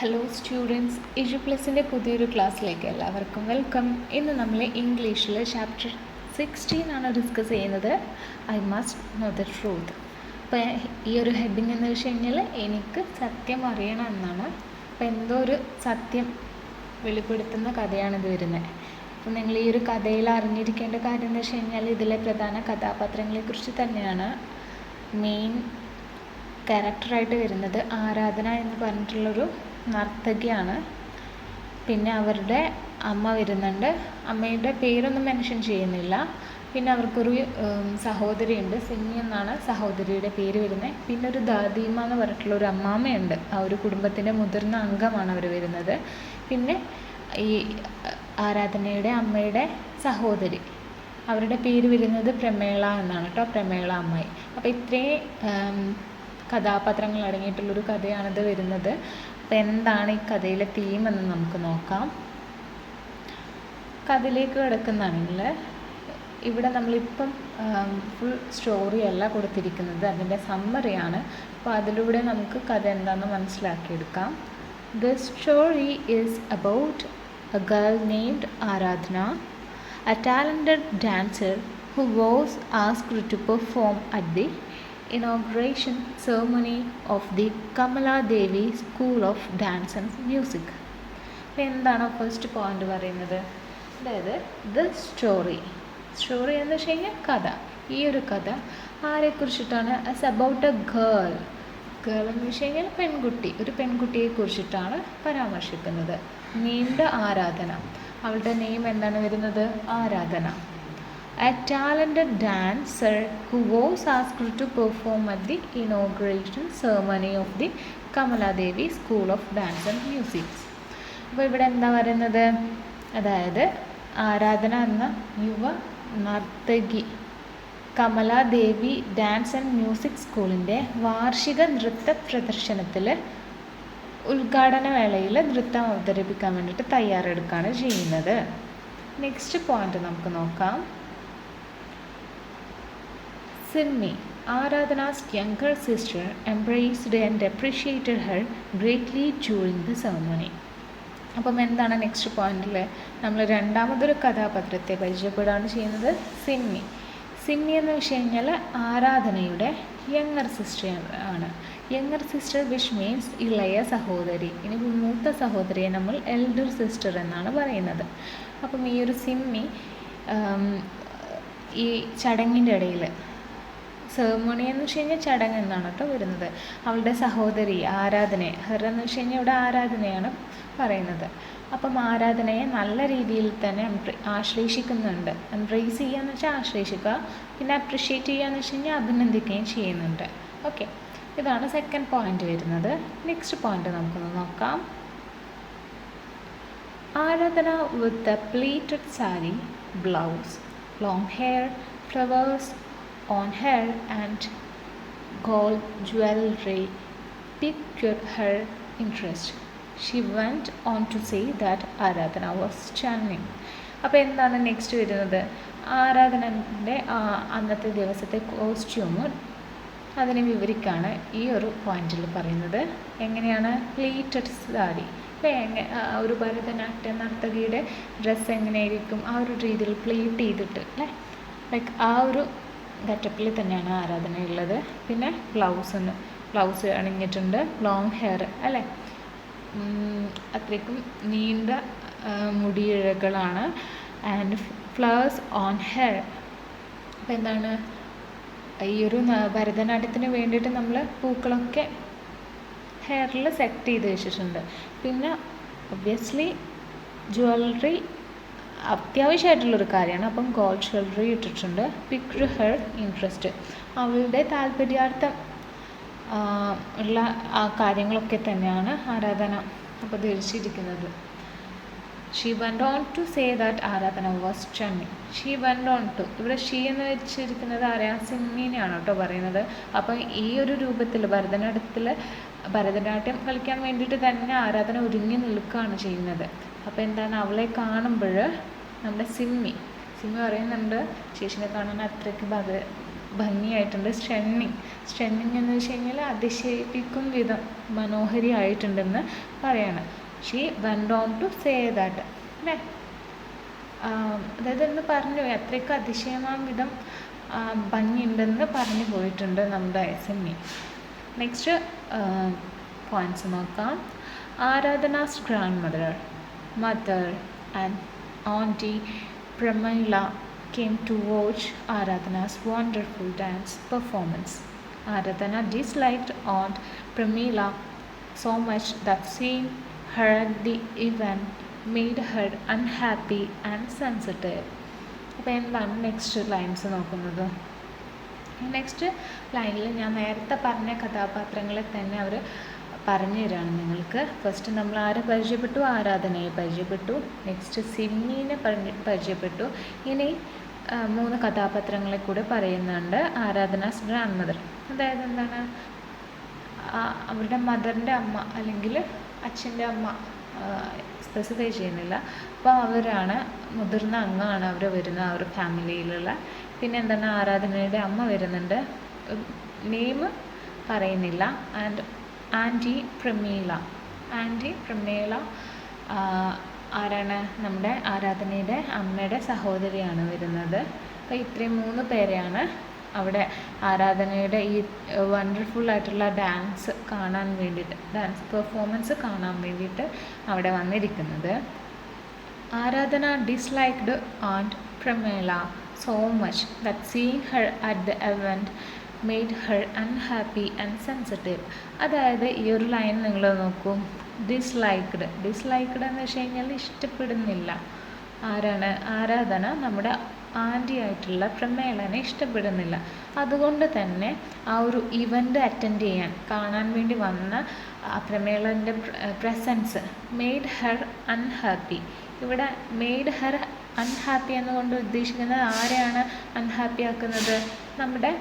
Hello students, ഇജുപ്ലസിൻ്റെ പുതിയൊരു ക്ലാസ്സിലേക്ക് എല്ലാവർക്കും വെൽക്കം. ഇന്ന് നമ്മൾ ഇംഗ്ലീഷിൽ ചാപ്റ്റർ 16 ആണ് ഡിസ്കസ് ചെയ്യുന്നത്. I must know the truth. അപ്പോൾ ഈ ഒരു ഹെഡിങ് എന്ന് വെച്ച് കഴിഞ്ഞാൽ എനിക്ക് സത്യം അറിയണം എന്നാണ്. അപ്പോൾ എന്തോ ഒരു സത്യം വെളിപ്പെടുത്തുന്ന കഥയാണിത് വരുന്നത്. അപ്പോൾ നിങ്ങൾ ഈ ഒരു കഥയിൽ അറിഞ്ഞിരിക്കേണ്ട കാര്യം എന്ന് വെച്ച് കഴിഞ്ഞാൽ ഇതിലെ പ്രധാന കഥാപാത്രങ്ങളെക്കുറിച്ച് തന്നെയാണ്. മെയിൻ ക്യാരക്ടറായിട്ട് വരുന്നത് ആരാധന എന്ന് പറഞ്ഞിട്ടുള്ളൊരു നർത്തകിയാണ്. പിന്നെ അവരുടെ അമ്മ വരുന്നുണ്ട്. അമ്മയുടെ പേരൊന്നും മെൻഷൻ ചെയ്യുന്നില്ല. പിന്നെ അവർക്കൊരു സഹോദരിയുണ്ട്, സിന്നി എന്നാണ് സഹോദരിയുടെ പേര് വരുന്നത്. പിന്നെ ഒരു ദാദീമ എന്ന് പറഞ്ഞിട്ടുള്ള ഒരു അമ്മാമ്മയുണ്ട്. ആ ഒരു കുടുംബത്തിൻ്റെ മുതിർന്ന അംഗമാണ് അവർ വരുന്നത്. പിന്നെ ഈ ആരാധനയുടെ അമ്മയുടെ സഹോദരി, അവരുടെ പേര് വരുന്നത് പ്രമേള എന്നാണ് കേട്ടോ, പ്രമേള അമ്മായി. അപ്പോൾ ഇത്രയും കഥാപാത്രങ്ങൾ അടങ്ങിയിട്ടുള്ളൊരു കഥയാണിത് വരുന്നത്. അപ്പോൾ എന്താണ് ഈ കഥയിലെ തീം എന്ന് നമുക്ക് നോക്കാം. കഥയിലേക്ക് കിടക്കുന്നതാണെങ്കിൽ ഇവിടെ നമ്മളിപ്പം ഫുൾ സ്റ്റോറി അല്ല കൊടുത്തിരിക്കുന്നത്, അതിൻ്റെ സമ്മറിയാണ്. അപ്പോൾ അതിലൂടെ നമുക്ക് കഥ എന്താണെന്ന് മനസ്സിലാക്കിയെടുക്കാം. The story is about a girl named Aradhana, a talented dancer who was asked to perform at the inauguration ceremony of the Kamala Devi School of Dance and Music. അപ്പോൾ എന്താണ് ഫസ്റ്റ് പോയിന്റ് പറയുന്നത്? അതായത് ദ സ്റ്റോറി എന്ന് വെച്ച് കഴിഞ്ഞാൽ കഥ. ഈ ഒരു കഥ ആരെക്കുറിച്ചിട്ടാണ്? ആസ് അബൌട്ട് എ ഗേൾ എന്ന് വെച്ച് കഴിഞ്ഞാൽ പെൺകുട്ടി, ഒരു പെൺകുട്ടിയെ കുറിച്ചിട്ടാണ് പരാമർശിക്കുന്നത്. നെയ്മഡ് ആരാധന, അവളുടെ നെയിം എന്താണ് വരുന്നത്? ആരാധന. A talented dancer who was asked to perform at the inauguration ceremony of the Kamala Devi School of Dance and Music. അപ്പോൾ ഇവിടെ എന്താ പറയുന്നത്? അതായത് ആരാധന എന്ന യുവ നർത്തകി കമലാദേവി ഡാൻസ് ആൻഡ് മ്യൂസിക് സ്കൂളിൻ്റെ വാർഷിക നൃത്ത പ്രദർശനത്തിൽ ഉദ്ഘാടന വേളയിൽ നൃത്തം അവതരിപ്പിക്കാൻ വേണ്ടിയിട്ട് തയ്യാറെടുക്കുകയാണ് ചെയ്യുന്നത്. നെക്സ്റ്റ് പോയിന്റ് നമുക്ക് നോക്കാം. Simmi, Aradhana's younger sister, embraced and appreciated her greatly during the ceremony. അപ്പം എന്താണ് നെക്സ്റ്റ് പോയിന്റിൽ? നമ്മൾ രണ്ടാമതൊരു കഥാപാത്രത്തെ പരിചയപ്പെടുകയാണ് ചെയ്യുന്നത്, സിമ്മി എന്ന് വെച്ച് കഴിഞ്ഞാൽ ആരാധനയുടെ യങ്ങർ സിസ്റ്റർ ആണ്. യങ്ങർ സിസ്റ്റർ വിച്ച് മീൻസ് ഇളയ സഹോദരി. ഇനി മൂത്ത സഹോദരിയെ നമ്മൾ എൽഡർ സിസ്റ്റർ എന്നാണ് പറയുന്നത്. അപ്പം ഈ ഒരു സിമ്മി ഈ ചടങ്ങിൻ്റെ ഇടയിൽ, സെറമണി എന്ന് വെച്ച് കഴിഞ്ഞാൽ ചടങ്ങ് എന്നാണ് കേട്ടോ വരുന്നത്, അവളുടെ സഹോദരി ആരാധനയെ, ഹെർ എന്ന് വെച്ച് കഴിഞ്ഞാൽ ഇവിടെ ആരാധനയാണ് പറയുന്നത്. അപ്പം ആരാധനയെ നല്ല രീതിയിൽ തന്നെ ആശ്ലേഷിക്കുന്നുണ്ട്. എംബ്രേസ് ചെയ്യുക എന്ന് വെച്ചാൽ ആശ്ലേഷിക്കുക, പിന്നെ അപ്രിഷ്യേറ്റ് ചെയ്യുക എന്ന് വെച്ച് കഴിഞ്ഞാൽ അഭിനന്ദിക്കുകയും ചെയ്യുന്നുണ്ട്. ഓക്കെ, ഇതാണ് സെക്കൻഡ് പോയിന്റ് വരുന്നത്. നെക്സ്റ്റ് പോയിന്റ് നമുക്കൊന്ന് നോക്കാം. ആരാധന with a pleated sari, blouse, long hair, flowers on her and gold jewelry piqued her interest. She went on to say that Aradhana was charming. അപ്പോൾ എന്താണ് നെക്സ്റ്റ് വരുന്നത്? ആരാധനൻ്റെ അന്നത്തെ ദിവസത്തെ കോസ്റ്റ്യൂം അതിനെ വിവരിക്കുകയാണ് ഈ ഒരു പോയിന്റിൽ പറയുന്നത്. എങ്ങനെയാണ്? പ്ലീറ്റഡ് സാരി. ഒരു ഭരതനാട്യ നർത്തകിയുടെ ഡ്രസ്സ് എങ്ങനെയായിരിക്കും? ആ ഒരു രീതിയിൽ പ്ലീറ്റ് ചെയ്തിട്ട് അല്ലേ, ലൈക്ക് ആ ഒരു ഗെറ്റപ്പിൽ തന്നെയാണ് ആരാധന ഉള്ളത്. പിന്നെ ബ്ലൗസ് അണിഞ്ഞിട്ടുണ്ട്, ലോങ് ഹെയർ അല്ലേ, അത്രയ്ക്കും നീണ്ട മുടിയിഴകളാണ്. And flowers on hair. അപ്പോൾ എന്താണ്? ഈ ഒരു ഭരതനാട്യത്തിന് വേണ്ടിയിട്ട് നമ്മൾ പൂക്കളൊക്കെ ഹെയറിൽ സെറ്റ് ചെയ്ത് വെച്ചിട്ടുണ്ട്. പിന്നെ ഒബ്വിയസ്ലി ജ്വല്ലറി അത്യാവശ്യമായിട്ടുള്ളൊരു കാര്യമാണ്. അപ്പം ഗോൾഡ് ജ്വല്ലറി ഇട്ടിട്ടുണ്ട്. പിക്ഡ് ഹെർ ഇൻട്രസ്റ്റ്, അവളുടെ താല്പര്യാർത്ഥം ഉള്ള ആ കാര്യങ്ങളൊക്കെ തന്നെയാണ് ആരാധന അപ്പോൾ ധരിച്ചിരിക്കുന്നത്. She went on to say that Aradhana was chummy. She went on to, ഇവിടെ ഷീ എന്ന് വെച്ചിരിക്കുന്നത് ആരെയാണ്? സിമ്മിനെയാണ് കേട്ടോ പറയുന്നത്. അപ്പം ഈ ഒരു രൂപത്തിൽ ഭരതനാട്യം കളിക്കാൻ വേണ്ടിയിട്ട് തന്നെ ആരാധന ഒരുങ്ങി നിൽക്കുകയാണ് ചെയ്യുന്നത്. അപ്പോൾ എന്താണ്, അവളെ കാണുമ്പോൾ നമ്മുടെ സിമ്മി പറയുന്നുണ്ട്, ചേച്ചിനെ കാണാൻ അത്രയ്ക്ക് ഭംഗിയായിട്ടുണ്ട്. സ്റ്റണ്ണിങ് എന്ന് വെച്ച് കഴിഞ്ഞാൽ അതിശയിപ്പിക്കും വിധം മനോഹരിയായിട്ടുണ്ടെന്ന് പറയാണ്. She went on to say that, അല്ലേ? അതായത് എന്ന് പറഞ്ഞു, അത്രയ്ക്ക് അതിശയമാം വിധം ഭംഗിയുണ്ടെന്ന് പറഞ്ഞു പോയിട്ടുണ്ട് നമ്മുടെ സിമ്മി. നെക്സ്റ്റ് പോയിൻറ്റ്സ് നോക്കാം. Aradhana's grandmother and aunty Pramila came to watch Aradhana's wonderful dance performance. Aradhana disliked Aunt Pramila so much that seeing her at the event made her unhappy and sensitive. അപ്പോൾ എന്താണ് നെക്സ്റ്റ് ലൈൻസ് നോക്കുന്നത്? Next ലൈനിൽ ഞാൻ നേരത്തെ പറഞ്ഞ കഥാപാത്രങ്ങളെ തന്നെ അവർ പറഞ്ഞു തരാണ് നിങ്ങൾക്ക്. ഫസ്റ്റ് നമ്മൾ ആരെ പരിചയപ്പെട്ടു? ആരാധനയെ പരിചയപ്പെട്ടു. നെക്സ്റ്റ് സിമ്മിനെ പരിചയപ്പെട്ടു. ഇനി 3 കഥാപാത്രങ്ങളെ കൂടെ പറയുന്നുണ്ട്. ആരാധനാസ് ഗ്രാൻഡ് മദർ, അതായത് എന്താണ്, അവരുടെ മദറിൻ്റെ അമ്മ അല്ലെങ്കിൽ അച്ഛൻ്റെ അമ്മ, സ്പെസിഫൈ ചെയ്യുന്നില്ല. അപ്പോൾ അവരാണ് മുതിർന്ന അംഗമാണ് അവർ വരുന്ന ആ ഒരു ഫാമിലിയിലുള്ള. പിന്നെ എന്താണ്, ആരാധനയുടെ അമ്മ വരുന്നുണ്ട്, നെയിം പറയുന്നില്ല. ആൻഡ് ആൻറ്റി പ്രമീള ആരാണ്? നമ്മുടെ ആരാധനയുടെ അമ്മയുടെ സഹോദരിയാണ് വരുന്നത്. അപ്പോൾ ഇത്രയും 3 പേരെയാണ് അവിടെ ആരാധനയുടെ ഈ വണ്ടർഫുൾ ആയിട്ടുള്ള ഡാൻസ് കാണാൻ വേണ്ടിയിട്ട്, ഡാൻസ് പെർഫോമൻസ് കാണാൻ വേണ്ടിയിട്ട് അവിടെ വന്നിരിക്കുന്നത്. Aradhana disliked aunt Pramila so much that seeing her at the event made her unhappy and sensitive. അതായത് ഈ ഒരു ലൈൻ നിങ്ങൾ നോക്കൂ. ഡിസ്ലൈക്ഡ് എന്ന് വെച്ച് കഴിഞ്ഞാൽ ഇഷ്ടപ്പെടുന്നില്ല. ആരാണ്? ആരാധന നമ്മുടെ ആൻറ്റി ആയിട്ടുള്ള പ്രമേളനെ ഇഷ്ടപ്പെടുന്നില്ല. അതുകൊണ്ട് തന്നെ ആ ഒരു ഇവൻ്റ് അറ്റൻഡ് ചെയ്യാൻ, കാണാൻ വേണ്ടി വന്ന പ്രമേളൻ്റെ പ്രസൻസ് മെയ്ഡ് ഹെർ അൺഹാപ്പി. ഇവിടെ മെയ്ഡ് ഹെർ അൺഹാപ്പി എന്നുകൊണ്ട് ഉദ്ദേശിക്കുന്നത് ആരെയാണ് അൺഹാപ്പി ആക്കുന്നത്? നമ്മുടെ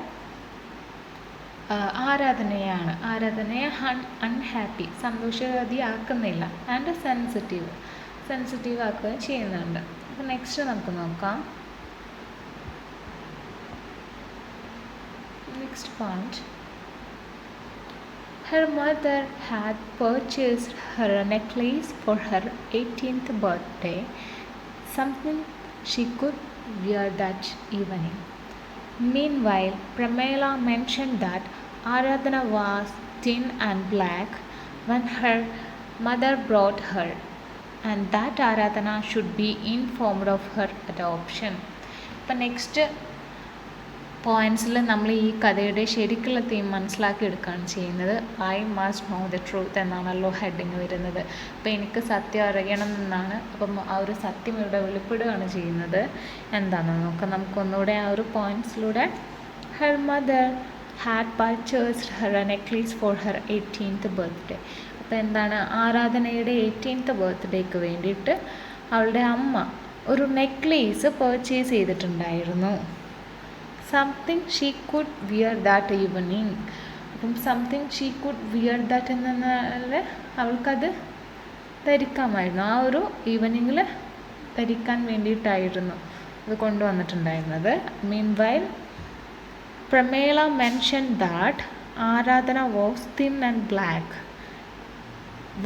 ആരാധനയെ അൺഹാപ്പി, സന്തോഷവതിയാക്കുന്നില്ല. ആൻഡ് സെൻസിറ്റീവ് ആക്കുകയും ചെയ്യുന്നുണ്ട്. അപ്പോൾ നെക്സ്റ്റ് നമുക്ക് നോക്കാം. Next point. Her mother had purchased her a necklace for her 18th birthday, something she could wear that evening. Meanwhile, Pramila mentioned that Aradhana was thin and black when her mother brought her, and that Aradhana should be informed of her adoption. അപ്പോൾ next പോയിൻറ്റ്സിൽ നമ്മൾ ഈ കഥയുടെ ശരിക്കുള്ള theme മനസ്സിലാക്കി എടുക്കുകയാണ് ചെയ്യുന്നത്. I must know the truth എന്നാണല്ലോ heading വരുന്നത്. അപ്പോൾ എനിക്ക് സത്യം അറിയണം എന്നാണ്. അപ്പം ആ ഒരു സത്യം ഇവിടെ വെളിപ്പെടുകയാണ് ചെയ്യുന്നത്. എന്താണെന്ന് നോക്കാം നമുക്കൊന്നുകൂടെ ആ ഒരു പോയിൻറ്റ്സിലൂടെ. Her mother had purchased her a necklace for her 18th birthday. അപ്പോൾ എന്താണ്, ആരാധനയുടെ 18th birthday വേണ്ടിയിട്ട് അവളുടെ അമ്മ ഒരു നെക്ലേസ് പർച്ചേസ് ചെയ്തിട്ടുണ്ടായിരുന്നു. Something she could wear that evening. അപ്പം something she could wear that എന്നാൽ അവൾക്കത് ധരിക്കാമായിരുന്നു. ആ ഒരു ഈവനിങ്ങിൽ ധരിക്കാൻ വേണ്ടിയിട്ടായിരുന്നു അത് കൊണ്ടുവന്നിട്ടുണ്ടായിരുന്നത്. Meanwhile Pramila mention that Aradhana was thin and black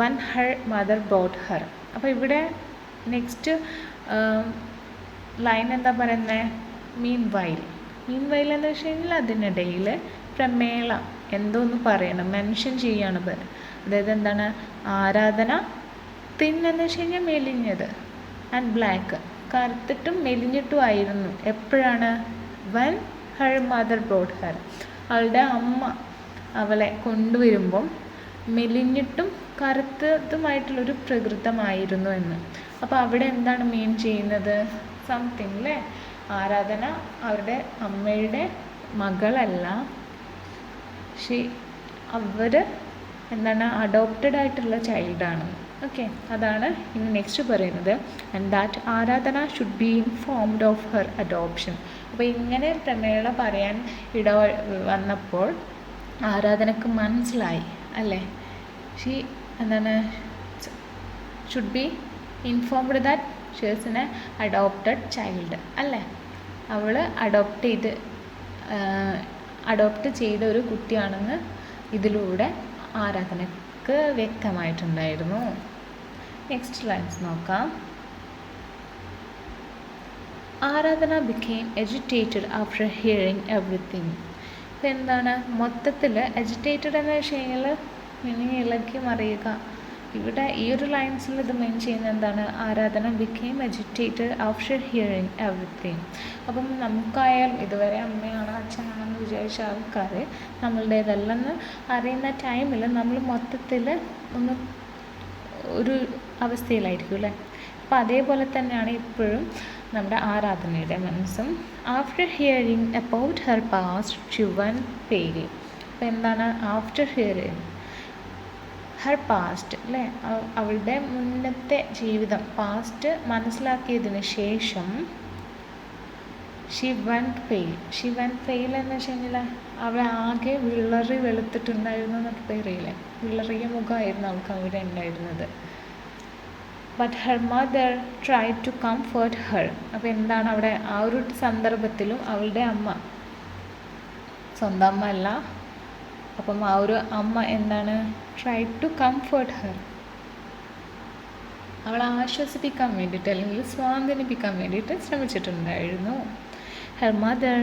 one her mother brought her. അപ്പോൾ ഇവിടെ നെക്സ്റ്റ് ലൈൻ എന്താ പറയുന്നത്? മീൻവൈൽ എന്ന് വെച്ച് കഴിഞ്ഞാൽ അതിനിടയിൽ പ്രമേള എന്തോന്ന് പറയണം, മെൻഷൻ ചെയ്യാണ്. അതായത് എന്താണ്, ആരാധന തിൻ എന്ന് വെച്ച് കഴിഞ്ഞാൽ മെലിഞ്ഞത്, ആൻഡ് ബ്ലാക്ക് കറുത്തിട്ടും മെലിഞ്ഞിട്ടും ആയിരുന്നു. എപ്പോഴാണ്? When her mother brought her, അവളുടെ അമ്മ അവളെ കൊണ്ടുവരുമ്പം മെലിഞ്ഞിട്ടും കറുത്തതുമായിട്ടുള്ളൊരു പ്രകൃതമായിരുന്നു എന്ന്. അപ്പോൾ അവിടെ എന്താണ് മീൻ ചെയ്യുന്നത്? സംതിങ് അല്ലേ? ആരാധന അവരുടെ അമ്മയുടെ മകളല്ല, അവർ എന്താണ്, അഡോപ്റ്റഡ് ആയിട്ടുള്ള ചൈൽഡാണ്. ഓക്കെ, അതാണ് ഇനി നെക്സ്റ്റ് പറയുന്നത്. ആൻഡ് ദാറ്റ് ആരാധന should be informed of her adoption. അപ്പോൾ ഇങ്ങനെ പ്രമേള പറയാൻ വന്നപ്പോൾ ആരാധനക്ക് മനസ്സിലായി അല്ലേ, ഷീ എന്താണ്, should be informed that she is A adopted child അല്ലേ, അവൾ അഡോപ്റ്റ് ചെയ്ത് അഡോപ്റ്റ് ചെയ്ത ഒരു കുട്ടിയാണെന്ന് ഇതിലൂടെ ആരാധനക്ക് വ്യക്തമായിട്ടുണ്ടായിരുന്നു. നെക്സ്റ്റ് ലൈൻസ് നോക്കാം. ആരാധന became agitated after hearing everything. ഇപ്പം എന്താണ് മൊത്തത്തിൽ agitated എന്ന് വെച്ച് കഴിഞ്ഞാൽ ഇളക്കി മറിയുക. ഇവിടെ ഈ ഒരു ലൈൻസിൽ ഇത് മെയിൻ ചെയ്യുന്നത് എന്താണ്? ആരാധന became agitated after hearing everything. അപ്പം നമുക്കായാലും ഇതുവരെ അമ്മയാണ് അച്ഛനാണെന്ന് വിചാരിച്ച ആൾക്കാർ നമ്മളുടേതല്ലെന്ന് അറിയുന്ന ടൈമിൽ നമ്മൾ മൊത്തത്തിൽ ഒന്ന് ഒരു അവസ്ഥയിലായിരിക്കും അല്ലേ? അപ്പോൾ അതേപോലെ തന്നെയാണ് ഇപ്പോഴും നമ്മുടെ ആരാധനയുടെ മനസ്സും. After hearing about her past she went pale. അപ്പോൾ എന്താണ് ആഫ്റ്റർ ഹിയറിങ് ഹെർ പാസ്റ്റ് അല്ലേ, അവളുടെ മുന്നത്തെ ജീവിതം പാസ്റ്റ് മനസ്സിലാക്കിയതിന് ശേഷം ഷി വെന്റ് പെയിൽ എന്ന് വെച്ച് കഴിഞ്ഞാൽ അവൾ ആകെ വിളറി വെളുത്തിട്ടുണ്ടായിരുന്നു എന്നൊക്കെ പറയില്ലേ, വിളറിയ മുഖമായിരുന്നു അവൾക്ക് അവിടെ ഉണ്ടായിരുന്നത്. But her mother try to comfort her. അപ്പോൾ എന്താണ് അവിടെ ആ ഒരു സന്ദർഭത്തിലും അവളുടെ അമ്മ, സ്വന്തം അമ്മ അല്ല, അപ്പം ആ ഒരു അമ്മ എന്താണ് ട്രൈ ടു കംഫർട്ട് ഹെർ, അവളെ ആശ്വസിപ്പിക്കാൻ വേണ്ടിയിട്ട് അല്ലെങ്കിൽ സ്വാന്തനിപ്പിക്കാൻ വേണ്ടിയിട്ട് ശ്രമിച്ചിട്ടുണ്ടായിരുന്നു. Her mother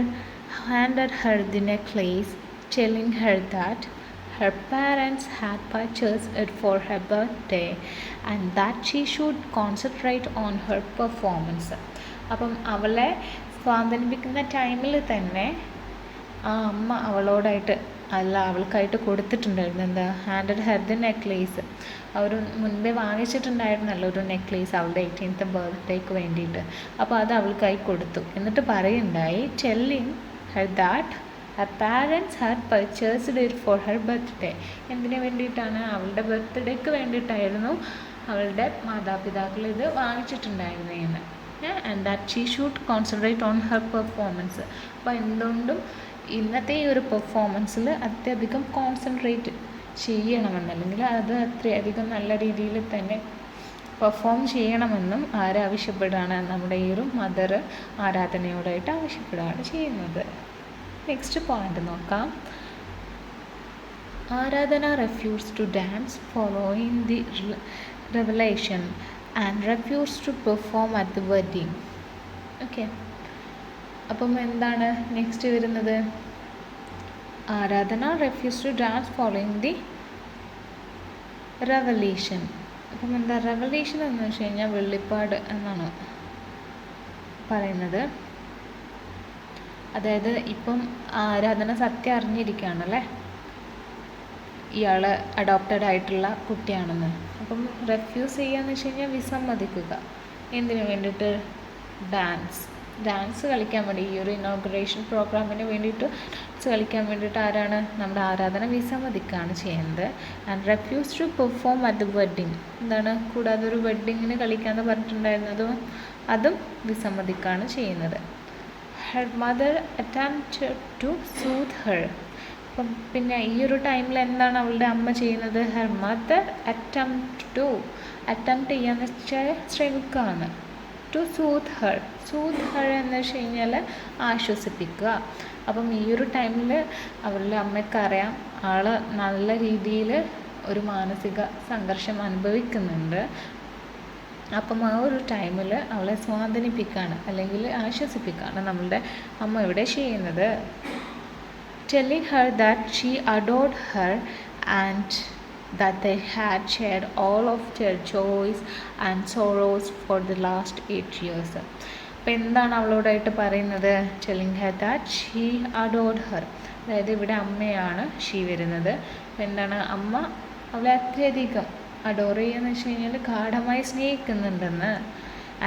handed her the necklace telling her that her parents had purchased it for her birthday and that she should concentrate on her performance. അപ്പം അവളെ സ്വാന്തനിപ്പിക്കുന്ന ടൈമിൽ തന്നെ ആ അമ്മ അവളോടായിട്ട് അവൾക്കായിട്ട് കൊടുത്തിട്ടുണ്ടായിരുന്നു എന്താ, ഹാൻഡഡ് ഹെർ ദി നെക്ലേസ്. അവർ മുൻപേ വാങ്ങിച്ചിട്ടുണ്ടായിരുന്നല്ലോ ഒരു നെക്ലേസ് അവളുടെ 18th ബർത്ത്ഡേക്ക് വേണ്ടിയിട്ട്. അപ്പോൾ അത് അവൾക്കായി കൊടുത്തു. എന്നിട്ട് പറയുണ്ടായി telling her that her parents had purchased it for her birthday. എന്തിനു വേണ്ടിയിട്ടാണ്? അവളുടെ ബർത്ത്ഡേക്ക് വേണ്ടിയിട്ടായിരുന്നു അവളുടെ മാതാപിതാക്കൾ ഇത് വാങ്ങിച്ചിട്ടുണ്ടായിരുന്നതെന്ന്. And that she should concentrate on her performance. അപ്പോൾ എന്തുകൊണ്ടും ഇന്നത്തെ ഈ ഒരു പെർഫോമൻസിൽ അത്യധികം കോൺസെൻട്രേറ്റ് ചെയ്യണമെന്ന്, അല്ലെങ്കിൽ അത് അത്രയധികം നല്ല രീതിയിൽ തന്നെ പെർഫോം ചെയ്യണമെന്നും ആരാവശ്യപ്പെടുകയാണ്? നമ്മുടെ ഈ ഒരു മദർ ആരാധനയോടായിട്ട് ആവശ്യപ്പെടുകയാണ് ചെയ്യുന്നത്. നെക്സ്റ്റ് പോയിന്റ് നോക്കാം. ആരാധന refused to dance following the revelation and refused to perform at the wedding. Okay, അപ്പം എന്താണ് നെക്സ്റ്റ് വരുന്നത്? ആരാധന refused to dance following the revelation. അപ്പം എന്താ റെവലേഷൻ എന്ന് വെച്ച് കഴിഞ്ഞാൽ വെളിപ്പാട് എന്നാണ് പറയുന്നത്. അതായത് ഇപ്പം ആരാധന സത്യം അറിഞ്ഞിരിക്കുകയാണല്ലേ ഇയാൾ അഡോപ്റ്റഡ് ആയിട്ടുള്ള കുട്ടിയാണെന്ന്. അപ്പം റെഫ്യൂസ് ചെയ്യാന്ന് വെച്ച് കഴിഞ്ഞാൽ വിസമ്മതിക്കുക. എന്തിനു വേണ്ടിയിട്ട്? ഡാൻസ് കളിക്കാൻ വേണ്ടി, ഈ ഒരു ഇനോഗ്രേഷൻ പ്രോഗ്രാമിന് വേണ്ടിയിട്ട് ഡാൻസ് കളിക്കാൻ വേണ്ടിയിട്ട് ആരാണ്? നമ്മുടെ ആരാധന വിസമ്മതിക്കുകയാണ് ചെയ്യുന്നത്. And refuse to perform at the wedding. എന്താണ്? കൂടാതെ ഒരു വെഡ്ഡിങ്ങിന് കളിക്കാമെന്ന് പറഞ്ഞിട്ടുണ്ടായിരുന്നതും അതും വിസമ്മതിക്കുകയാണ് ചെയ്യുന്നത്. Her mother attempted to soothe her. അപ്പം പിന്നെ ഈ ഒരു ടൈമിൽ എന്താണ് അവളുടെ അമ്മ ചെയ്യുന്നത്? ഹെർ മദർ അറ്റംപ്റ്റ് ചെയ്യാന്ന് വെച്ചാൽ ശ്രമിക്കുകയാണ്. ടു സൂത്ത് ഹെർ എന്ന് വെച്ച് കഴിഞ്ഞാൽ ആശ്വസിപ്പിക്കുക. അപ്പം ഈ ഒരു ടൈമിൽ അവളുടെ അമ്മയ്ക്കറിയാം ആൾ നല്ല രീതിയിൽ ഒരു മാനസിക സംഘർഷം അനുഭവിക്കുന്നുണ്ട്. അപ്പം ആ ഒരു ടൈമിൽ അവളെ സ്വാന്തനിപ്പിക്കുകയാണ് അല്ലെങ്കിൽ ആശ്വസിപ്പിക്കുകയാണ് നമ്മളുടെ അമ്മ ഇവിടെ ചെയ്യുന്നത്. Telling her that she adored her and that they had shared all of their joys and sorrows for the last 8 years. അപ്പോൾ എന്താണ് അവളോടായിട്ട് പറയുന്നത്? Telling her that she adored her. അതായത് ഇവിടെ അമ്മയാണ് ഷീ വരുന്നത്. അപ്പോൾ എന്താണ് അമ്മ അവളെ അത്യധികം അഡോർ ചെയ്യുകയെന്ന് വെച്ച് കഴിഞ്ഞാൽ ഗാഢമായി സ്നേഹിക്കുന്നുണ്ടെന്ന്.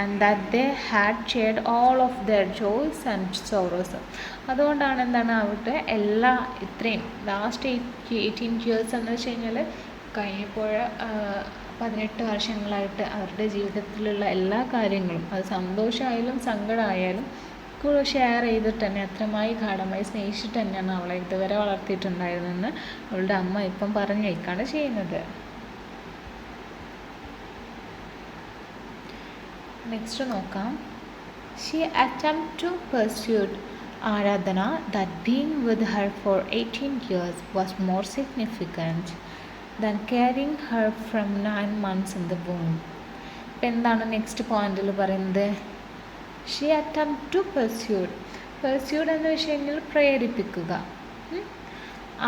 And that they had shared all of their joys and sorrows. അതുകൊണ്ടാണ് എന്താണ് അവരുടെ എല്ലാ ഇത്രയും ലാസ്റ്റ് 18 ഇയേഴ്സ് എന്ന് വെച്ച് കഴിഞ്ഞാൽ കഴിഞ്ഞപ്പോൾ 18 വർഷങ്ങളായിട്ട് അവരുടെ ജീവിതത്തിലുള്ള എല്ലാ കാര്യങ്ങളും അത് സന്തോഷമായാലും സങ്കടമായാലും കൂടെ ഷെയർ ചെയ്തിട്ട് തന്നെ അത്രമായി ഗാഢമായി സ്നേഹിച്ചിട്ട് തന്നെയാണ് അവളെ ഇതുവരെ വളർത്തിയിട്ടുണ്ടായിരുന്നെന്ന് അവളുടെ അമ്മ ഇപ്പം പറഞ്ഞു വയ്ക്കാണ് ചെയ്യുന്നത്. നെക്സ്റ്റ് നോക്കാം. She attempt to persuade Aradhana that being with her for 18 years was more significant than carrying her from 9 months in the womb. ഇപ്പം എന്താണ് നെക്സ്റ്റ് പോയിന്റിൽ പറയുന്നത്? ഷീ അറ്റംപ്റ്റ് ടു പെർസ്യൂഡ് എന്ന് വെച്ച് കഴിഞ്ഞാൽ പ്രേരിപ്പിക്കുക.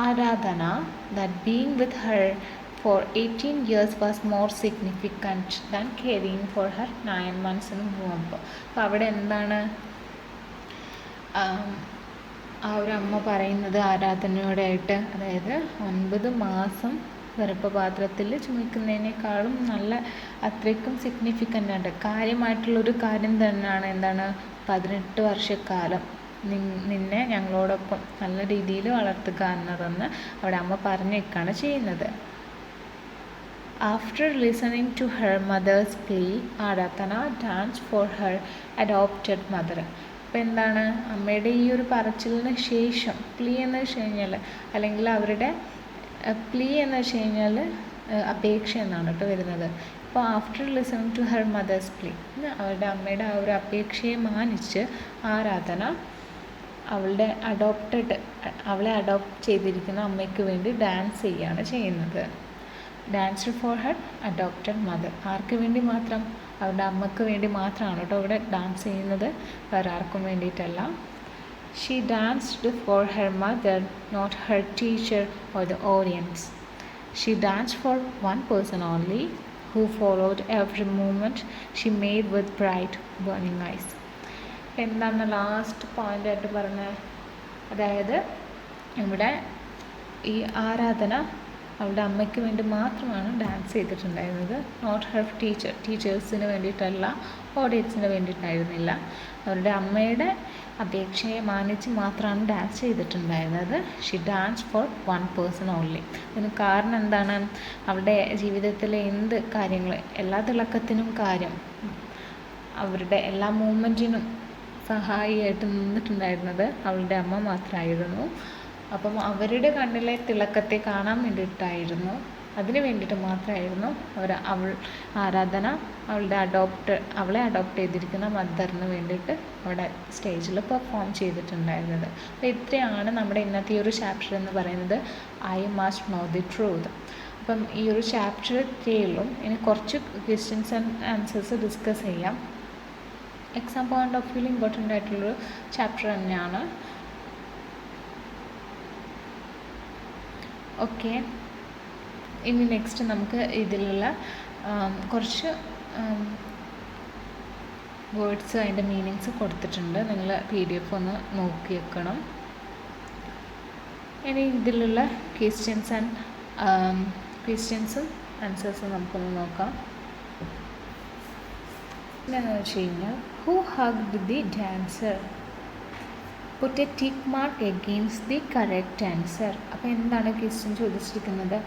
ആരാധന that being with her for 18 years was more significant than caring for her 9 months in the womb. അപ്പോൾ അവിടെ എന്താണ് ആ ഒരു അമ്മ പറയുന്നത് ആരാധനയോടായിട്ട്, അതായത് 9 മാസം ഗർഭപാത്രത്തിൽ ചുമക്കുന്നതിനേക്കാളും നല്ല അത്രയ്ക്കും സിഗ്നിഫിക്കൻ്റ് ആണ്, കാര്യമായിട്ടുള്ളൊരു കാര്യം തന്നെയാണ്. എന്താണ്? 18 വർഷക്കാലം നിന്നെ ഞങ്ങളോടൊപ്പം നല്ല രീതിയിൽ വളർത്തുക എന്നതെന്ന് അവിടെ അമ്മ പറഞ്ഞേക്കാണ് ചെയ്യുന്നത്. After listening to her mother's plea, Aradhana danced for her adopted mother. അപ്പോൾ എന്താണ് അമ്മയുടെ ഈ ഒരു പറച്ചിലിന് ശേഷം, പ്ലീ എന്ന് വെച്ച് കഴിഞ്ഞാൽ, അല്ലെങ്കിൽ അവരുടെ പ്ലീ എന്ന് വെച്ച് കഴിഞ്ഞാൽ അപേക്ഷ എന്നാണ് കേട്ടോ വരുന്നത്. അപ്പോൾ after listening to her mother's plea, അവരുടെ അമ്മയുടെ ആ ഒരു അപേക്ഷയെ മാനിച്ച് ആരാധന അവളെ അഡോപ്റ്റ് ചെയ്തിരിക്കുന്ന അമ്മയ്ക്ക് വേണ്ടി ഡാൻസ് ചെയ്യുകയാണ് ചെയ്യുന്നത്. Dance for her adopted mother. ആർക്ക് വേണ്ടി മാത്രം? അവരുടെ അമ്മയ്ക്ക് വേണ്ടി മാത്രമാണ് കേട്ടോ ഇവിടെ ഡാൻസ് ചെയ്യുന്നത്, വേറെ ആർക്കും വേണ്ടിയിട്ടല്ല. She danced for her mother, not her teacher or the audience. She dance for one person only, who followed every movement she made with bright burning eyes. എന്താണ് ലാസ്റ്റ് പോയിൻ്റായിട്ട് പറഞ്ഞത്? അതായത് ഇവിടെ ഈ ആരാധന അവളുടെ അമ്മയ്ക്ക് വേണ്ടി മാത്രമാണ് ഡാൻസ് ചെയ്തിട്ടുണ്ടായിരുന്നത്, നോട്ട് ഹെർ ടീച്ചേഴ്സിന് വേണ്ടിയിട്ടല്ല, ഓഡിയൻസിന് വേണ്ടിയിട്ടായിരുന്നില്ല. അവരുടെ അമ്മയുടെ അപേക്ഷയെ മാനിച്ച് മാത്രമാണ് ഡാൻസ് ചെയ്തിട്ടുണ്ടായിരുന്നത്. She dance for one person only. അതിന് കാരണം എന്താണ്? അവളുടെ ജീവിതത്തിലെ എന്ത് കാര്യങ്ങൾ, എല്ലാ തിളക്കത്തിനും കാര്യം, അവരുടെ എല്ലാ മൂവ്മെൻറ്റിനും സഹായിയായിട്ട് നിന്നിട്ടുണ്ടായിരുന്നത് അവളുടെ അമ്മ മാത്രമായിരുന്നു. അപ്പം അവരുടെ കണ്ണിലെ തിളക്കത്തെ കാണാൻ വേണ്ടിയിട്ടായിരുന്നു, അതിന് വേണ്ടിയിട്ട് മാത്രമായിരുന്നു ആരാധന അവളെ അഡോപ്റ്റ് ചെയ്തിരിക്കുന്ന മദറിന് വേണ്ടിയിട്ട് അവിടെ സ്റ്റേജിൽ പെർഫോം ചെയ്തിട്ടുണ്ടായിരുന്നത്. അപ്പോൾ ഇത്രയാണ് നമ്മുടെ ഇന്നത്തെ ഈ ഒരു ചാപ്റ്റർ എന്ന് പറയുന്നത്, I must know the truth. അപ്പം ഈ ഒരു ചാപ്റ്റർ 3ലും ഇനി കുറച്ച് ക്വസ്റ്റ്യൻസ് ആൻഡ് ആൻസേഴ്സ് ഡിസ്കസ് ചെയ്യാം. എക്സാം പോയിൻ്റ് ഓഫ് വ്യൂവിൽ ഇമ്പോർട്ടൻ്റ് ആയിട്ടുള്ളൊരു ചാപ്റ്റർ തന്നെയാണ്. ഓക്കെ, ഇനി നെക്സ്റ്റ് നമുക്ക് ഇതിലുള്ള കുറച്ച് വേർഡ്സ് അതിൻ്റെ മീനിങ്സ് കൊടുത്തിട്ടുണ്ട്, നിങ്ങൾ PDF ഒന്ന് നോക്കി വെക്കണം. ഇനി ഇതിലുള്ള ക്വസ്റ്റ്യൻസും ആൻസേഴ്സും നമുക്കൊന്ന് നോക്കാം. എന്താണെന്ന് വെച്ച് കഴിഞ്ഞാൽ, who hugged the dancer? Puttu a tick mark against the correct answer. അപ്പോൾ എന്താണ് ക്വസ്റ്റ്യൻ ചോദിച്ചിരിക്കുന്നത്?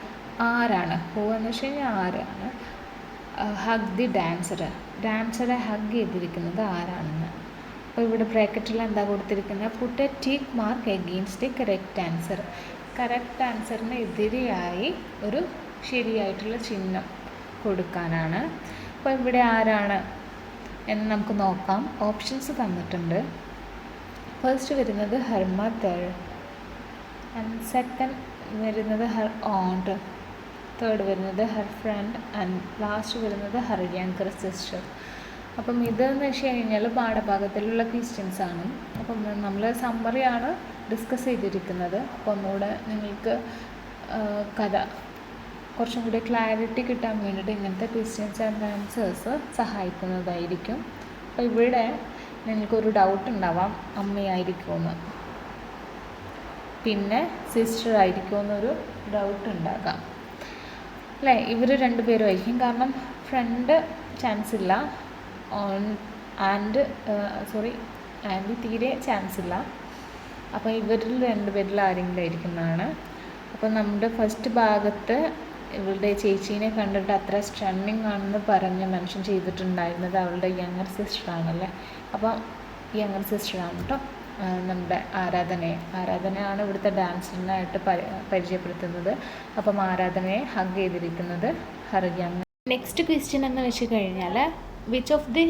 ആരാണ്? ഹു എന്ന് വെച്ച് കഴിഞ്ഞാൽ ആരാണ്? ഹഗ് ദി ഡാൻസറെ ഹഗ് ചെയ്തിരിക്കുന്നത് ആരാണെന്ന്. അപ്പോൾ ഇവിടെ ബ്രാക്കറ്റിൽ എന്താ കൊടുത്തിരിക്കുന്നത്? Put a tick mark against the correct answer. Correct ആൻസറിന് എതിരെയായി ഒരു ശരിയായിട്ടുള്ള ചിഹ്നം കൊടുക്കാനാണ്. അപ്പോൾ ഇവിടെ ആരാണ് എന്ന് നമുക്ക് നോക്കാം. ഓപ്ഷൻസ് തന്നിട്ടുണ്ട്. ഫസ്റ്റ് വരുന്നത് ഹെർ മദർ, ആൻഡ് സെക്കൻഡ് വരുന്നത് ഹെർ ഓണ്ട്, തേർഡ് വരുന്നത് ഹെർ ഫ്രണ്ട്, ആൻഡ് ലാസ്റ്റ് വരുന്നത് ഹെർ യങ്കർ സിസ്റ്റർ. അപ്പം ഇതെന്ന് വെച്ച് കഴിഞ്ഞാൽ പാഠഭാഗത്തിലുള്ള ക്വസ്റ്റ്യൻസ് ആണ്. അപ്പം നമ്മൾ സമ്മറിയാണ് ഡിസ്കസ് ചെയ്തിരിക്കുന്നത്. അപ്പോൾ ഒന്നുകൂടെ നിങ്ങൾക്ക് കഥ കുറച്ചും കൂടി ക്ലാരിറ്റി കിട്ടാൻ വേണ്ടിയിട്ട് ഇങ്ങനത്തെ ക്വസ്റ്റ്യൻസ് ആൻഡ് ആൻസേഴ്സ് സഹായിക്കുന്നതായിരിക്കും. അപ്പോൾ ഇവിടെ നിങ്ങൾക്കൊരു ഡൗട്ട് ഉണ്ടാവാം, അമ്മയായിരിക്കുമെന്ന്, പിന്നെ സിസ്റ്റർ ആയിരിക്കുമെന്നൊരു ഡൗട്ട് ഉണ്ടാകാം അല്ലേ? ഇവർ രണ്ടുപേരും ആയിരിക്കും. കാരണം ഫ്രണ്ട് ചാൻസ് ഇല്ല, ആൻറ്റി തീരെ ചാൻസ് ഇല്ല. അപ്പോൾ ഇവരിൽ രണ്ടുപേരിൽ ആരെങ്കിലും ആയിരിക്കുന്നതാണ്. അപ്പോൾ നമ്മുടെ ഫസ്റ്റ് ഭാഗത്ത് ഇവളുടെ ചേച്ചീനെ കണ്ടിട്ട് അത്ര സ്റ്റണ്ണിങ് ആണെന്ന് പറഞ്ഞ് മെൻഷൻ ചെയ്തിട്ടുണ്ടായിരുന്നത് അവളുടെ യങ്ങർ സിസ്റ്ററാണല്ലേ. അപ്പോൾ യങ്ങർ സിസ്റ്ററാണ് കേട്ടോ നമ്മുടെ ആരാധനയാണ് ഇവിടുത്തെ ഡാൻസറിനായിട്ട് പരിചയപ്പെടുത്തുന്നത്. അപ്പം ആരാധനയെ ഹഗ് ചെയ്തിരിക്കുന്നത് ഹർ യങ്ങർ. നെക്സ്റ്റ് ക്വസ്റ്റ്യൻ എന്ന് വെച്ച് കഴിഞ്ഞാൽ, which of the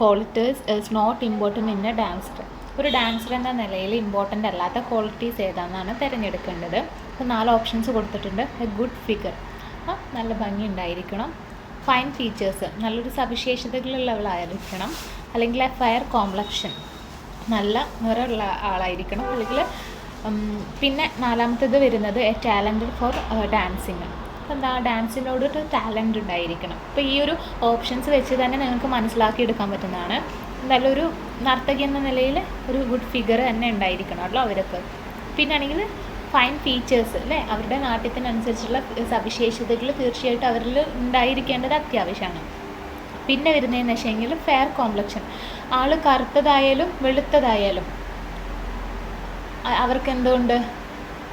qualities is not important in a dancer? ഒരു ഡാൻസർ എന്ന നിലയിൽ ഇമ്പോർട്ടൻ്റ് അല്ലാത്ത ക്വാളിറ്റീസ് ഏതാണെന്നാണ് തിരഞ്ഞെടുക്കേണ്ടത്. അപ്പോൾ 4 ഓപ്ഷൻസ് കൊടുത്തിട്ടുണ്ട്. എ ഗുഡ് ഫിഗർ, നല്ല ഭംഗി ഉണ്ടായിരിക്കണം. ഫൈൻ ഫീച്ചേഴ്സ്, നല്ലൊരു സവിശേഷതകളുള്ളവളായിരിക്കണം. അല്ലെങ്കിൽ എ ഫെയർ കോംപ്ലക്ഷൻ, നല്ല നിറമുള്ള ആളായിരിക്കണം. അല്ലെങ്കിൽ പിന്നെ 4ാമത്തേത് വരുന്നത് എ ടാലൻറ്റഡ് ഫോർ ഡാൻസിങ്, എന്താ ഡാൻസിനോടൊരു ടാലൻ്റ് ഉണ്ടായിരിക്കണം. അപ്പോൾ ഈ ഒരു ഓപ്ഷൻസ് വെച്ച് തന്നെ നിങ്ങൾക്ക് മനസ്സിലാക്കിയെടുക്കാൻ പറ്റുന്നതാണ്. എന്തായാലും ഒരു നർത്തകി എന്ന നിലയിൽ ഒരു ഗുഡ് ഫിഗർ തന്നെ ഉണ്ടായിരിക്കണമല്ലോ അവർക്ക്. പിന്നെ ആണെങ്കിൽ ഫൈൻ ഫീച്ചേഴ്സ് അല്ലേ, അവരുടെ നാട്യത്തിനനുസരിച്ചുള്ള സവിശേഷതകൾ തീർച്ചയായിട്ടും അവരിൽ ഉണ്ടായിരിക്കേണ്ടത് അത്യാവശ്യമാണ്. പിന്നെ വരുന്നതെന്ന് വെച്ചെങ്കിൽ ഫെയർ കോംപ്ലക്ഷൻ, ആൾ കറുത്തതായാലും വെളുത്തതായാലും അവർക്ക് എന്തുകൊണ്ട്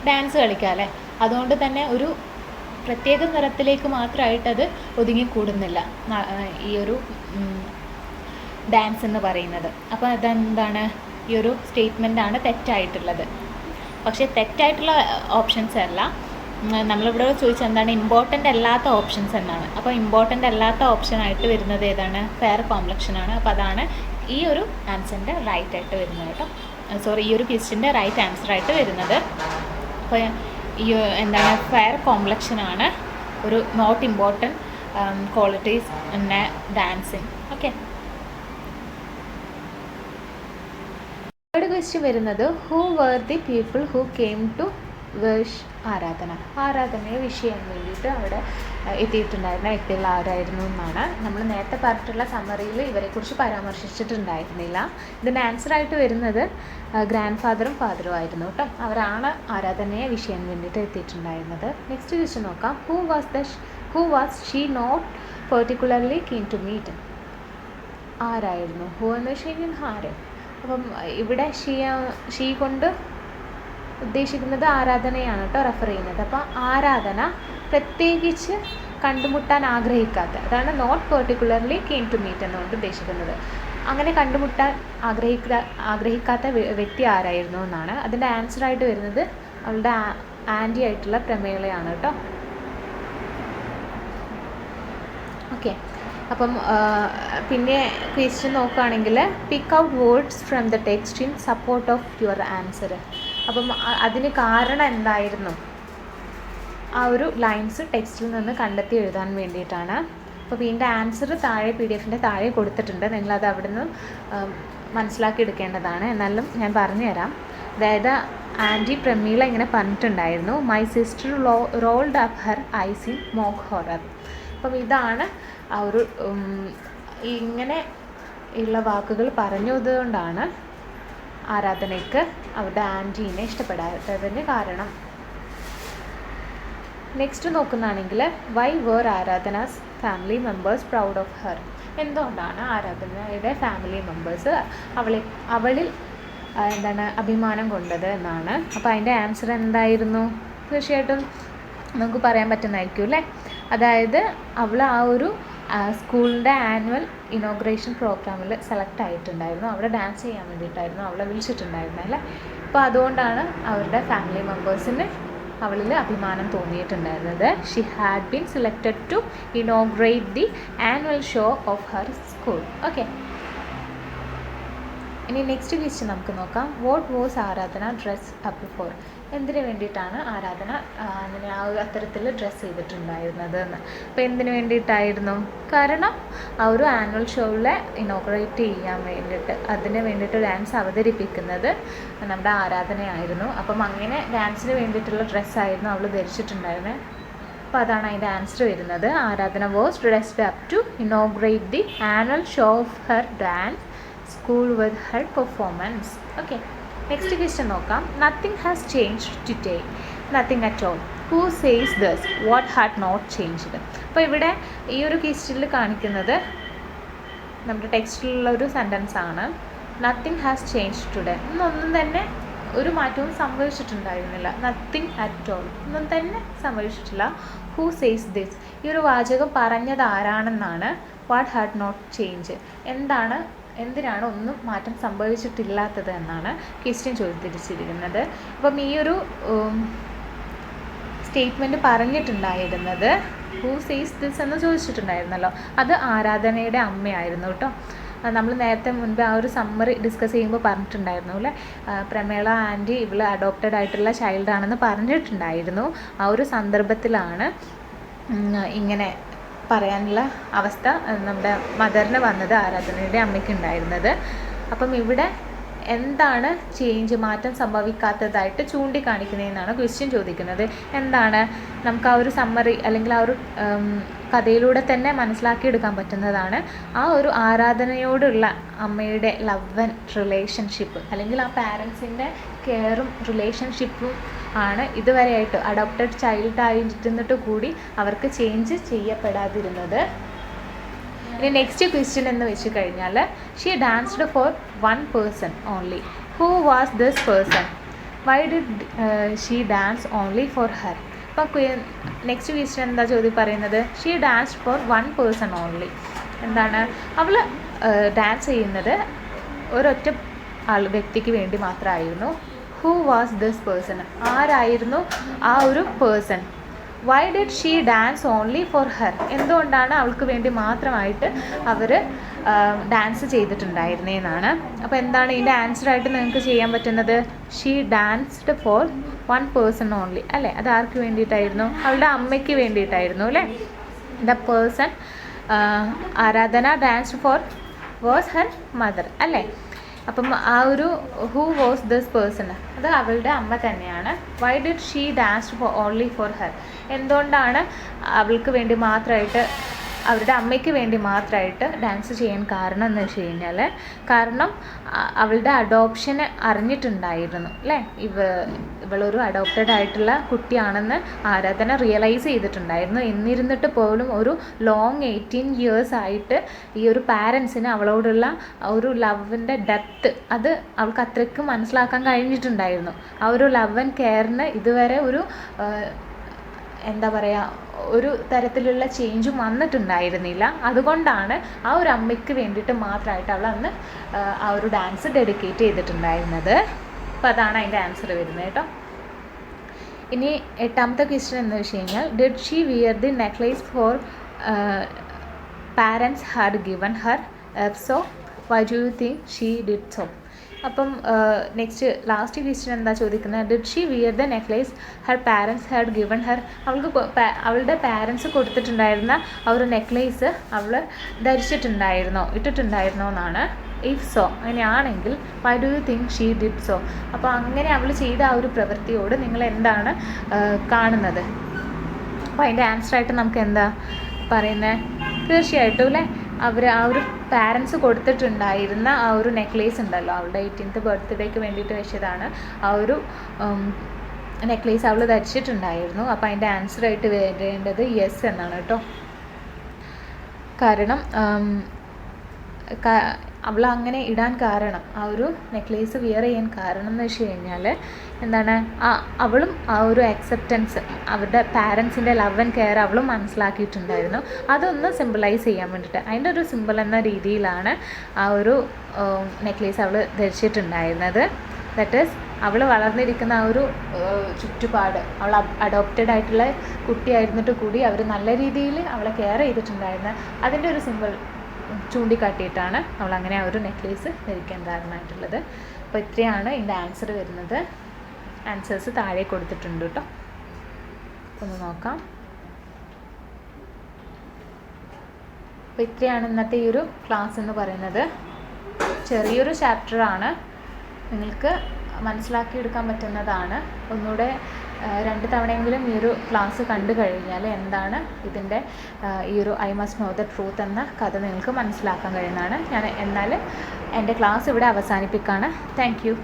ഡാൻസ് കളിക്കാം അല്ലേ. അതുകൊണ്ട് തന്നെ ഒരു പ്രത്യേക നിറത്തിലേക്ക് മാത്രമായിട്ടത് ഒതുങ്ങിക്കൂടുന്നില്ല ഈ ഒരു ഡാൻസ് എന്ന് പറയുന്നത്. അപ്പോൾ അതെന്താണ്, ഈ ഒരു സ്റ്റേറ്റ്മെൻറ്റാണ് തെറ്റായിട്ടുള്ളത്. പക്ഷേ തെറ്റായിട്ടുള്ള ഓപ്ഷൻസ് അല്ല, നമ്മളിവിടെ ചോദിച്ചത് എന്താണ് ഇമ്പോർട്ടൻ്റ് അല്ലാത്ത ഓപ്ഷൻസ് എന്നാണ്. അപ്പോൾ ഇമ്പോർട്ടൻ്റ് അല്ലാത്ത ഓപ്ഷനായിട്ട് വരുന്നത് ഏതാണ്, ഫെയർ കോംപ്ലക്ഷനാണ്. അപ്പോൾ അതാണ് ഈ ഒരു ആൻസറിൻ്റെ റൈറ്റ് ആയിട്ട് വരുന്നത് കേട്ടോ. ഈ ഒരു ക്വസ്റ്റ്യൻ്റെ റൈറ്റ് ആൻസറായിട്ട് വരുന്നത്. അപ്പോൾ ഈ എന്താണ് ഫെയർ കോംപ്ലക്ഷനാണ് ഒരു not important qualities in dancing. Okay, third question വരുന്നത് who were the people who came to wish ആരാധനയെ വിഷ് ചെയ്യാൻ വേണ്ടിയിട്ട് അവിടെ എത്തിയിട്ടുണ്ടായിരുന്ന വ്യക്തികൾ ആരായിരുന്നു എന്നാണ്. നമ്മൾ നേരത്തെ പറഞ്ഞിട്ടുള്ള സമ്മറിയിൽ ഇവരെക്കുറിച്ച് പരാമർശിച്ചിട്ടുണ്ടായിരുന്നില്ല. ഇതിൻ്റെ ആൻസറായിട്ട് വരുന്നത് ഗ്രാൻഡ് ഫാദറും ഫാദറും ആയിരുന്നു കേട്ടോ. അവരാണ് ആരാധനയെ വിഷ് ചെയ്യാൻ വേണ്ടിയിട്ട് എത്തിയിട്ടുണ്ടായിരുന്നത്. നെക്സ്റ്റ് ക്വസ്റ്റ്യൻ നോക്കാം. Who was she not particularly keen to meet, ആരായിരുന്നു ഹൂ എന്ന് വെച്ച് കഴിഞ്ഞാൽ ആര്. അപ്പം ഇവിടെ ഷീ കൊണ്ട് ഉദ്ദേശിക്കുന്നത് ആരാധനയാണ് കേട്ടോ റെഫർ ചെയ്യുന്നത്. അപ്പോൾ ആരാധന പ്രത്യേകിച്ച് കണ്ടുമുട്ടാൻ ആഗ്രഹിക്കാത്ത, അതാണ് not particularly came to meet എന്നുകൊണ്ട് ഉദ്ദേശിക്കുന്നത്. അങ്ങനെ കണ്ടുമുട്ടാൻ ആഗ്രഹിക്കാത്ത വ്യക്തി ആരായിരുന്നു എന്നാണ്. അതിൻ്റെ ആൻസറായിട്ട് വരുന്നത് അവളുടെ ആൻറ്റി ആയിട്ടുള്ള പ്രമേളയാണ് കേട്ടോ. ഓക്കെ, അപ്പം പിന്നെ ക്വസ്റ്റ്യൻ നോക്കുകയാണെങ്കിൽ pick out words from the text in support of your answer. അപ്പം അതിന് കാരണം എന്തായിരുന്നു, ആ ഒരു ലൈൻസ് ടെക്സ്റ്റിൽ നിന്ന് കണ്ടെത്തി എഴുതാൻ വേണ്ടിയിട്ടാണ്. അപ്പോൾ ഇതിൻ്റെ ആൻസർ താഴെ PDF-ൻ്റെ താഴെ കൊടുത്തിട്ടുണ്ട്. നിങ്ങളത് അവിടെ നിന്ന് മനസ്സിലാക്കി എടുക്കേണ്ടതാണ്. എന്നാലും ഞാൻ പറഞ്ഞുതരാം. അതായത് ആൻറ്റി പ്രമീള ഇങ്ങനെ പറഞ്ഞിട്ടുണ്ടായിരുന്നു, my sister rolled up her eyes in mock horror. അപ്പം ഇതാണ് ആ ഒരു ഇങ്ങനെ ഉള്ള വാക്കുകൾ പറഞ്ഞതുകൊണ്ടാണ് ആരാധനയ്ക്ക് അവരുടെ ആൻറ്റീനെ ഇഷ്ടപ്പെടാത്തതിന് കാരണം. നെക്സ്റ്റ് നോക്കുന്നതാണെങ്കിൽ why were Aradhana's family members proud of her, എന്തുകൊണ്ടാണ് ആരാധനയുടെ ഫാമിലി മെമ്പേഴ്സ് അവളിൽ എന്താണ് അഭിമാനം കൊണ്ടത് എന്നാണ്. അപ്പോൾ അതിൻ്റെ ആൻസർ എന്തായിരുന്നു, തീർച്ചയായിട്ടും നമുക്ക് പറയാൻ പറ്റുന്നതായിരിക്കും അല്ലേ. അതായത് അവൾ ആ ഒരു സ്കൂളിൻ്റെ ആനുവൽ ഇനോഗ്രേഷൻ പ്രോഗ്രാമിൽ സെലക്ട് ആയിട്ടുണ്ടായിരുന്നു. അവിടെ ഡാൻസ് ചെയ്യാൻ വേണ്ടിയിട്ടായിരുന്നു അവളെ വിളിച്ചിട്ടുണ്ടായിരുന്നത് അല്ലേ. അപ്പോൾ അതുകൊണ്ടാണ് അവരുടെ ഫാമിലി മെമ്പേഴ്സിന് അവളിൽ അഭിമാനം തോന്നിയിട്ടുണ്ടായിരുന്നത്. She had been selected to inaugurate the annual show of her school. Okay, ഇനി നെക്സ്റ്റ് ക്വസ്റ്റ്യൻ നമുക്ക് നോക്കാം. What was Aradhana dress up for, എന്തിനു വേണ്ടിയിട്ടാണ് ആരാധന അങ്ങനെ ആ അത്തരത്തിൽ ഡ്രസ്സ് ചെയ്തിട്ടുണ്ടായിരുന്നത് എന്ന്. അപ്പോൾ എന്തിനു വേണ്ടിയിട്ടായിരുന്നു, കാരണം ആ ഒരു ആനുവൽ ഷോയിൽ ഇനോഗ്രേറ്റ് ചെയ്യാൻ വേണ്ടിയിട്ട് അതിന് വേണ്ടിയിട്ട് ഡാൻസ് അവതരിപ്പിക്കുന്നത് നമ്മുടെ ആരാധനയായിരുന്നു. അപ്പം അങ്ങനെ ഡാൻസിന് വേണ്ടിയിട്ടുള്ള ഡ്രസ്സായിരുന്നു അവൾ ധരിച്ചിട്ടുണ്ടായിരുന്നത്. അപ്പോൾ അതാണ് അതിൻ്റെ ആൻസർ വരുന്നത്. Aradhana was dressed up to inaugurate the annual show of her dance school with her performance. Okay, next question നോക്കാം. Nothing has changed today, nothing at all. Who says this, what had not changed. അപ്പോൾ ഇവിടെ ഈ ഒരു ക്വസ്റ്റ്യനിൽ കാണിക്കുന്നത് നമ്മുടെ ടെക്സ്റ്റിലുള്ള ഒരു sentence ആണ്. നത്തിങ് ഹാസ് ചേഞ്ച്ഡ് ടുഡേ, ഒന്നും തന്നെ ഒരു മാറ്റവും സംഭവിച്ചിട്ടുണ്ടായിരുന്നില്ല. നത്തിങ് അറ്റ് ഓൾ, ഒന്നും തന്നെ സംഭവിച്ചിട്ടില്ല. ഹൂ സേസ് ദിസ്, ഈ ഒരു വാചകം പറഞ്ഞത് ആരാണെന്നാണ്. വാട്ട് ഹാഡ് നോട്ട് ചേഞ്ച്, എന്തിനാണ് ഒന്നും മാറ്റം സംഭവിച്ചിട്ടില്ലാത്തത് എന്നാണ് ക്വസ്റ്റ്യൻ ചോദിച്ചിരിക്കുന്നത്. അപ്പം ഈ ഒരു സ്റ്റേറ്റ്മെൻറ്റ് പറഞ്ഞിട്ടുണ്ടായിരുന്നത് ഹൂ സേസ് ദിസ് എന്ന് ചോദിച്ചിട്ടുണ്ടായിരുന്നല്ലോ, അത് ആരാധനയുടെ അമ്മയായിരുന്നു കേട്ടോ. നമ്മൾ നേരത്തെ മുൻപ് ആ ഒരു സമ്മറി ഡിസ്കസ് ചെയ്യുമ്പോൾ പറഞ്ഞിട്ടുണ്ടായിരുന്നു അല്ലേ, പ്രമേള ആൻറ്റി ഇവൾ അഡോപ്റ്റഡ് ആയിട്ടുള്ള ചൈൽഡാണെന്ന് പറഞ്ഞിട്ടുണ്ടായിരുന്നു. ആ ഒരു സന്ദർഭത്തിലാണ് ഇങ്ങനെ പറയാനുള്ള അവസ്ഥ നമ്മുടെ മദറിന് വന്നത്, ആരാധനയുടെ അമ്മയ്ക്ക് ഉണ്ടായിരുന്നത്. അപ്പം ഇവിടെ എന്താണ് മാറ്റം സംഭവിക്കാത്തതായിട്ട് ചൂണ്ടിക്കാണിക്കുന്നതെന്നാണ് ക്വസ്റ്റ്യൻ ചോദിക്കുന്നത്. എന്താണ് നമുക്ക് ആ ഒരു സമ്മറി അല്ലെങ്കിൽ ആ ഒരു കഥയിലൂടെ തന്നെ മനസ്സിലാക്കിയെടുക്കാൻ പറ്റുന്നതാണ് ആ ഒരു ആരാധനയോടുള്ള അമ്മയുടെ ലവ് ആൻഡ് റിലേഷൻഷിപ്പ്, അല്ലെങ്കിൽ ആ പാരൻസിൻ്റെ കെയറും റിലേഷൻഷിപ്പും ആണ് ഇതുവരെയായിട്ട് അഡോപ്റ്റഡ് ചൈൽഡ് ആയിരുന്നിട്ട് കൂടി അവർക്ക് ചേഞ്ച് ചെയ്യപ്പെടാതിരുന്നത്. ഇനി നെക്സ്റ്റ് ക്വസ്റ്റ്യൻ എന്ന് വെച്ച് കഴിഞ്ഞാൽ, she danced for one person only. Who was this person? Why did she dance only for her? അപ്പോൾ നെക്സ്റ്റ് ക്വസ്റ്റ്യൻ എന്താ പറയുന്നത്? She danced for one person only. എന്താണ് അവൾ ഡാൻസ് ചെയ്യുന്നത് ഒരൊറ്റ വ്യക്തിക്ക് വേണ്ടി മാത്രമായിരുന്നു. Who was this person? ആരായിരുന്നു ആ ഒരു person? Why did she dance only for her? എന്തുകൊണ്ടാണ് അവൾക്ക് വേണ്ടി മാത്രമായിട്ട് അവർ ഡാൻസ് ചെയ്തിട്ടുണ്ടായിരുന്നതെന്നാണ്. അപ്പോൾ എന്താണ് ഇതിൻ്റെ ആൻസറായിട്ട് നിങ്ങൾക്ക് ചെയ്യാൻ പറ്റുന്നത്? She danced for one person only അല്ലേ? അത് ആർക്ക് വേണ്ടിയിട്ടായിരുന്നു? അവളുടെ അമ്മയ്ക്ക് വേണ്ടിയിട്ടായിരുന്നു അല്ലേ? The person Aradhana danced for was her mother അല്ലേ? അപ്പം ആ ഒരു ഹൂ വാസ് ദിസ് പേഴ്സൺ, അത് അവളുടെ അമ്മ തന്നെയാണ്. Why did she dance for only for her? എന്തുകൊണ്ടാണ് അവൾക്ക് വേണ്ടി മാത്രമായിട്ട്, അവരുടെ അമ്മയ്ക്ക് വേണ്ടി മാത്രമായിട്ട് ഡാൻസ് ചെയ്യാൻ കാരണം എന്ന് വെച്ച് കഴിഞ്ഞാൽ, കാരണം അവളുടെ അഡോപ്ഷന് അറിഞ്ഞിട്ടുണ്ടായിരുന്നു അല്ലേ? ഇവളൊരു അഡോപ്റ്റഡ് ആയിട്ടുള്ള കുട്ടിയാണെന്ന് ആരാധന റിയലൈസ് ചെയ്തിട്ടുണ്ടായിരുന്നു. എന്നിരുന്നിട്ട് പോലും ഒരു ലോങ് 18 years ആയിട്ട് ഈ ഒരു പാരൻസിന് അവളോടുള്ള ഒരു ലവിൻ്റെ ഡെപ്ത് അത് അവൾക്ക് അത്രയ്ക്ക് മനസ്സിലാക്കാൻ കഴിഞ്ഞിട്ടുണ്ടായിരുന്നു. ആ ഒരു ലവ് ആൻഡ് കെയറിന് ഇതുവരെ ഒരു എന്താ പറയുക, ഒരു തരത്തിലുള്ള ചേഞ്ചും വന്നിട്ടുണ്ടായിരുന്നില്ല. അതുകൊണ്ടാണ് ആ ഒരു അമ്മയ്ക്ക് വേണ്ടിയിട്ട് മാത്രമായിട്ട് അവൾ അന്ന് ആ ഒരു ഡാൻസ് ഡെഡിക്കേറ്റ് ചെയ്തിട്ടുണ്ടായിരുന്നത്. അപ്പോൾ അതാണ് അതിൻ്റെ ആൻസർ വരുന്നത് കേട്ടോ. ഇനി 8ാമത്തെ ക്വസ്റ്റ്യൻ എന്ന് വെച്ച് കഴിഞ്ഞാൽ, did she wear the necklace for parents had given her? If so why do you think she did so? അപ്പം ലാസ്റ്റ് ക്വസ്റ്റ്യൻ എന്താ ചോദിക്കുന്നത്? Did she wear the necklace her parents had given her? അവളുടെ parents കൊടുത്തിട്ടുണ്ടായിരുന്ന ആ ഒരു necklace അവൾ ഇട്ടിട്ടുണ്ടായിരുന്നോ എന്നാണ്. ഇഫ് സോ, അങ്ങനെയാണെങ്കിൽ why do you think she did so? അപ്പോൾ അങ്ങനെ അവൾ ചെയ്ത ആ ഒരു പ്രവൃത്തിയോട് നിങ്ങൾ എന്താണ് കാണുന്നത്? അപ്പോൾ അതിൻ്റെ ആൻസറായിട്ട് നമുക്ക് എന്താ പറയുന്നത്? തീർച്ചയായിട്ടും അല്ലേ, അവർ ആ ഒരു പാരൻസ് കൊടുത്തിട്ടുണ്ടായിരുന്ന ആ ഒരു നെക്ലേസ് ഉണ്ടല്ലോ, അവളുടെ 18th ബർത്ത്ഡേക്ക് വേണ്ടിയിട്ട് വെച്ചതാണ്. ആ ഒരു നെക്ലേസ് അവൾ ധരിച്ചിട്ടുണ്ടായിരുന്നു. അപ്പോൾ അതിൻ്റെ ആൻസറായിട്ട് വരേണ്ടത് യെസ് എന്നാണ് കേട്ടോ. കാരണം അവൾ അങ്ങനെ ഇടാൻ കാരണം, ആ ഒരു നെക്ലേസ് വിയർ ചെയ്യാൻ കാരണം എന്ന് വെച്ച് കഴിഞ്ഞാൽ എന്താണ്, അവളും ആ ഒരു അക്സെപ്റ്റൻസ്, അവരുടെ പാരൻസിൻ്റെ ലവ് ആൻഡ് കെയർ അവളും മനസ്സിലാക്കിയിട്ടുണ്ടായിരുന്നു. അതൊന്ന് സിമ്പിളൈസ് ചെയ്യാൻ വേണ്ടിയിട്ട് അതിൻ്റെ ഒരു സിമ്പിൾ എന്ന രീതിയിലാണ് ആ ഒരു നെക്ലേസ് അവൾ ധരിച്ചിട്ടുണ്ടായിരുന്നത്. ദാറ്റ് ഈസ് അവൾ വളർന്നിരിക്കുന്ന ആ ഒരു ചുറ്റുപാട്, അവൾ അഡോപ്റ്റഡ് ആയിട്ടുള്ള കുട്ടിയായിരുന്നിട്ട് കൂടി അവർ നല്ല രീതിയിൽ അവളെ കെയർ ചെയ്തിട്ടുണ്ടായിരുന്നു. അതിൻ്റെ ഒരു സിമ്പിൾ ചൂണ്ടിക്കാട്ടിയിട്ടാണ് അവൾ അങ്ങനെ ആ ഒരു നെക്ലേസ് ധരിക്കാൻ കാരണമായിട്ടുള്ളത്. അപ്പോൾ ഇത്രയാണ് ഇതിൻ്റെ ആൻസർ വരുന്നത്. ആൻസേഴ്സ് താഴെ കൊടുത്തിട്ടുണ്ട് കേട്ടോ, ഒന്ന് നോക്കാം. അപ്പോൾ ഇത്രയാണ് ഇന്നത്തെ ഈ ഒരു ക്ലാസ് എന്ന് പറയുന്നത്. ചെറിയൊരു ചാപ്റ്ററാണ്, നിങ്ങൾക്ക് മനസ്സിലാക്കിയെടുക്കാൻ പറ്റുന്നതാണ്. ഒന്നുകൂടെ 2 തവണയെങ്കിലും ഈ ഒരു ക്ലാസ് കണ്ടു കഴിഞ്ഞാൽ എന്താണ് ഇതിൻ്റെ ഈ ഒരു I must know the truth എന്ന കഥ നിങ്ങൾക്ക് മനസ്സിലാക്കാൻ കഴിയുന്നതാണ്. ഞാൻ എന്നാൽ എൻ്റെ ക്ലാസ് ഇവിടെ അവസാനിപ്പിക്കുകയാണ്. Thank you.